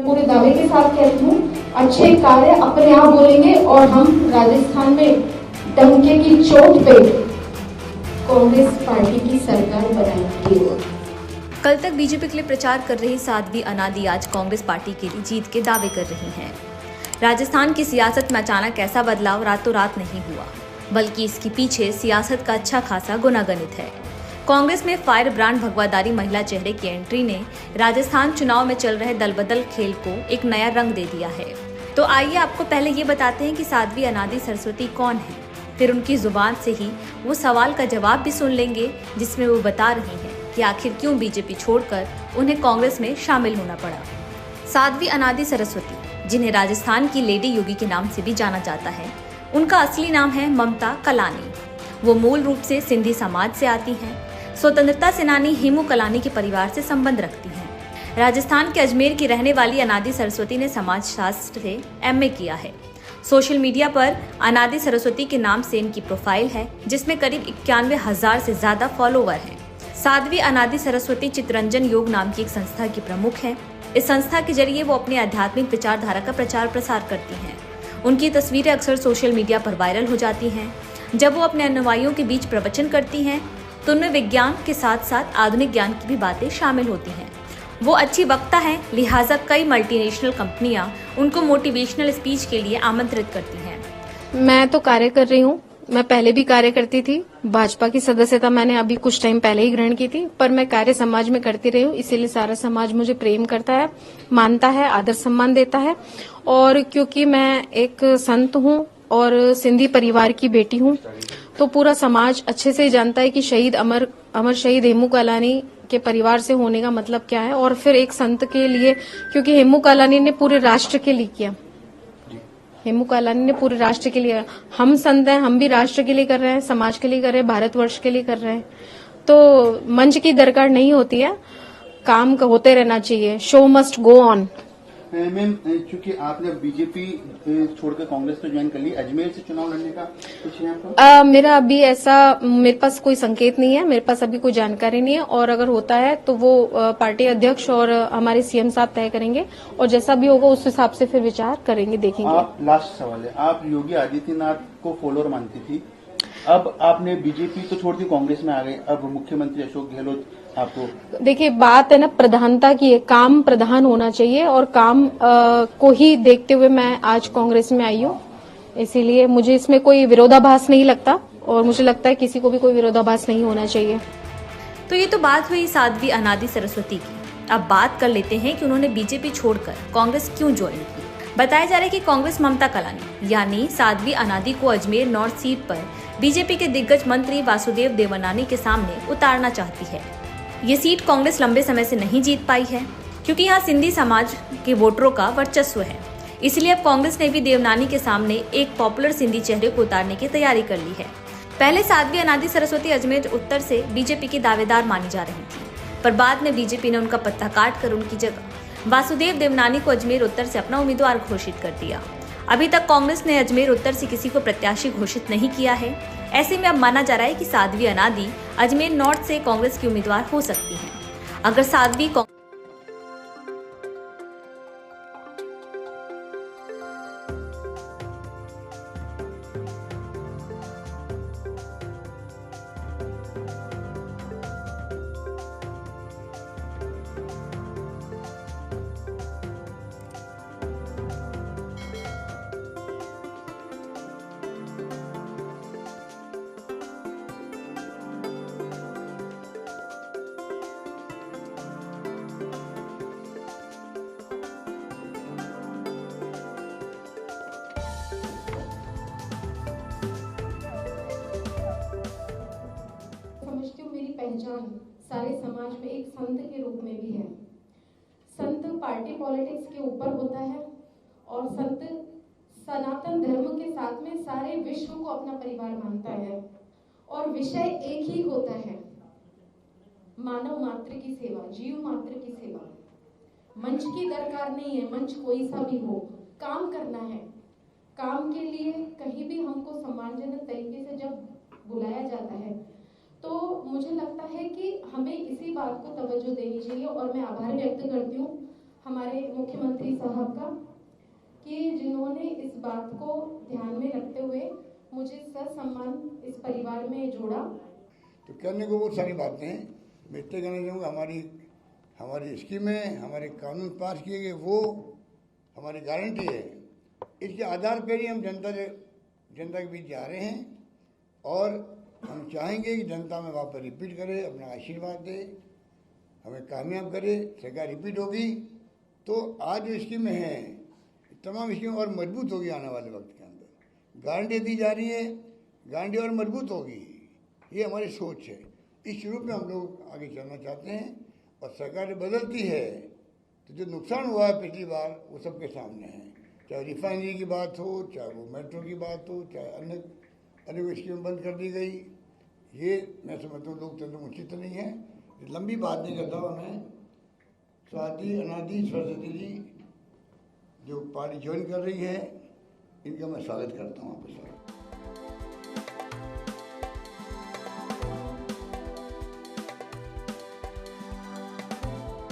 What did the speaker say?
पूरे दावे के साथ कहती हूँ, अच्छे कार्य अपने आप बोलेंगे और हम राजस्थान में डंके की चोट पे कांग्रेस पार्टी की सरकार बनाएंगे। कल तक बीजेपी के लिए प्रचार कर रही साध्वी अनादी आज कांग्रेस पार्टी के लिए जीत के दावे कर रही हैं। राजस्थान की सियासत में अचानक ऐसा बदलाव रातों रात नहीं हुआ, बल्कि इसके पीछे सियासत का अच्छा खासा गुनागणित है। कांग्रेस में फायर ब्रांड भगवादारी महिला चेहरे की एंट्री ने राजस्थान चुनाव में चल रहे दल बदल खेल को एक नया रंग दे दिया है। तो आइए आपको पहले ये बताते हैं कि साध्वी अनादी सरस्वती कौन है, फिर उनकी जुबान से ही वो सवाल का जवाब भी सुन लेंगे जिसमें वो बता रही हैं कि आखिर क्यों बीजेपी छोड़कर उन्हें कांग्रेस में शामिल होना पड़ा। साध्वी अनादी सरस्वती, जिन्हें राजस्थान की लेडी योगी के नाम से भी जाना जाता है, उनका असली नाम है ममता कलानी। वो मूल रूप से सिंधी समाज से आती हैं। स्वतंत्रता सेनानी हेमू कलानी के परिवार से संबंध रखती हैं। राजस्थान के अजमेर की रहने वाली अनादी सरस्वती ने समाजशास्त्र से एमए किया है। सोशल मीडिया पर अनादी सरस्वती के नाम से इनकी प्रोफाइल है, जिसमें करीब 91,000 से ज्यादा फॉलोवर हैं। साध्वी अनादी सरस्वती चितरंजन योग नाम की एक संस्था की प्रमुख है। इस संस्था के जरिए वो अपनी आध्यात्मिक विचारधारा का प्रचार प्रसार करती हैं। उनकी तस्वीरें अक्सर सोशल मीडिया पर वायरल हो जाती हैं। जब वो अपने अनुयायियों के बीच प्रवचन करती हैं तो उनमें विज्ञान के साथ साथ आधुनिक ज्ञान की भी बातें शामिल होती हैं। वो अच्छी वक्ता हैं, लिहाजा कई मल्टीनेशनल कंपनियां उनको मोटिवेशनल स्पीच के लिए आमंत्रित करती हैं। मैं तो कार्य कर रही हूँ। मैं पहले भी कार्य करती थी। भाजपा की सदस्यता मैंने अभी कुछ टाइम पहले ही ग्रहण की थी, पर मैं कार्य समाज में करती रही हूँ। इसीलिए सारा समाज मुझे प्रेम करता है, मानता है, आदर सम्मान देता है। और क्योंकि मैं एक संत हूँ और सिंधी परिवार की बेटी हूँ, तो पूरा समाज अच्छे से जानता है कि शहीद अमर शहीद हेमू कालानी के परिवार से होने का मतलब क्या है। और फिर एक संत के लिए, क्योंकि हेमू कालानी ने पूरे राष्ट्र के लिए किया, हेमू कालानी ने पूरे राष्ट्र के लिए, हम संत हैं, हम भी राष्ट्र के लिए कर रहे हैं, समाज के लिए कर रहे हैं, भारतवर्ष के लिए कर रहे हैं। तो मंच की दरकार नहीं होती है, काम होते रहना चाहिए। Show must go on. Ma'am, चूंकि आपने बीजेपी छोड़कर कांग्रेस में ज्वाइन कर ली, अजमेर से चुनाव लड़ने का कुछ है आपको? मेरा अभी ऐसा, मेरे पास कोई संकेत नहीं है, मेरे पास अभी कोई जानकारी नहीं है। और अगर होता है तो वो पार्टी अध्यक्ष और हमारे सीएम साहब तय करेंगे, और जैसा भी होगा उस हिसाब से फिर विचार करेंगे, देखेंगे। आप, लास्ट सवाल है, आप योगी आदित्यनाथ को फॉलोअर मानती थी, अब आपने बीजेपी तो छोड़ दी, कांग्रेस में आ गए, अब मुख्यमंत्री अशोक गहलोत आपको। देखिए, बात है ना प्रधानता की है, काम प्रधान होना चाहिए, और काम को ही देखते हुए मैं आज कांग्रेस में आई हूँ। इसीलिए मुझे इसमें कोई विरोधाभास नहीं लगता, और मुझे लगता है किसी को भी कोई विरोधाभास नहीं होना चाहिए। तो ये तो बात हुई साध्वी अनादी सरस्वती की। अब बात कर लेते हैं कि उन्होंने बीजेपी छोड़कर कांग्रेस क्यों ज्वाइन की। बताया जा रहा है कि कांग्रेस ममता कलानी यानी साध्वी अनादी को अजमेर नॉर्थ सीट पर बीजेपी के दिग्गज मंत्री वासुदेव देवनानी के सामने उतारना चाहती है। ये सीट कांग्रेस लंबे समय से नहीं जीत पाई है, क्योंकि यहाँ सिंधी समाज के वोटरों का वर्चस्व है। इसलिए अब कांग्रेस ने भी देवनानी के सामने एक पॉपुलर सिंधी चेहरे को उतारने की तैयारी कर ली है। पहले साध्वी अनादी सरस्वती अजमेर उत्तर से बीजेपी की दावेदार मानी जा रही थी, पर बाद में बीजेपी ने उनका पत्ता काट कर उनकी जगह वासुदेव देवनानी को अजमेर उत्तर से अपना उम्मीदवार घोषित कर दिया। अभी तक कांग्रेस ने अजमेर उत्तर से किसी को प्रत्याशी घोषित नहीं किया है। ऐसे में अब माना जा रहा है कि साध्वी अनादी अजमेर नॉर्थ से कांग्रेस की उम्मीदवार हो सकती हैं। अगर साध्वी समझती हूँ मेरी पहचान सारे समाज में एक संत के रूप में भी है। संत पार्टी पॉलिटिक्स के ऊपर होता है, और संत सनातन धर्म के साथ में सारे विश्व को अपना परिवार मानता है, और विषय एक ही होता है, मानव मात्र की सेवा, जीव मात्र की सेवा। मंच की दरकार नहीं है, मंच कोई सा भी हो, काम करना है। काम के लिए कहीं भी हमको सम्मानजनक तरीके से जब बुलाया जाता है, तो मुझे लगता है कि हमें इसी बात को तवज्जो देनी चाहिए। और मैं आभार व्यक्त करती हूँ हमारे मुख्यमंत्री साहब का कि जिन्होंने इस बात को ध्यान में रखते हुए मुझे ससम्मान इस परिवार में जोड़ा। तो करने को बहुत सारी बातें हैं, मैं इतने कहना चाहूँगा हमारी स्कीमें, हमारे कानून पास किए गए, वो हमारी गारंटी है। इसके आधार पर ही हम जनता के बीच जा रहे हैं और हम चाहेंगे कि जनता में वहाँ पर रिपीट करे, अपना आशीर्वाद दे, हमें कामयाब करे, सरकार रिपीट होगी तो आज जो स्कीमें हैं तमाम स्कीमें और मजबूत होगी आने वाले वक्त के अंदर। गारंटी दी जा रही है, गारंटी और मजबूत होगी, ये हमारी सोच है। इस रूप में हम लोग आगे चलना चाहते हैं और सरकार बदलती है तो जो नुकसान हुआ है पिछली बार वो सबके सामने है, चाहे रिफाइनरी की बात हो, चाहे वो मेट्रो की बात हो, चाहे अन्य स्कीम बंद कर दी गई। ये मैं समझता हूँ लोकतंत्र में उचित नहीं है। लंबी बात नहीं करता हूँ मैं। स्वाति अनादि सरस्वती जी जो पार्टी ज्वाइन कर रही है इनका मैं स्वागत करता हूँ आपके साथ।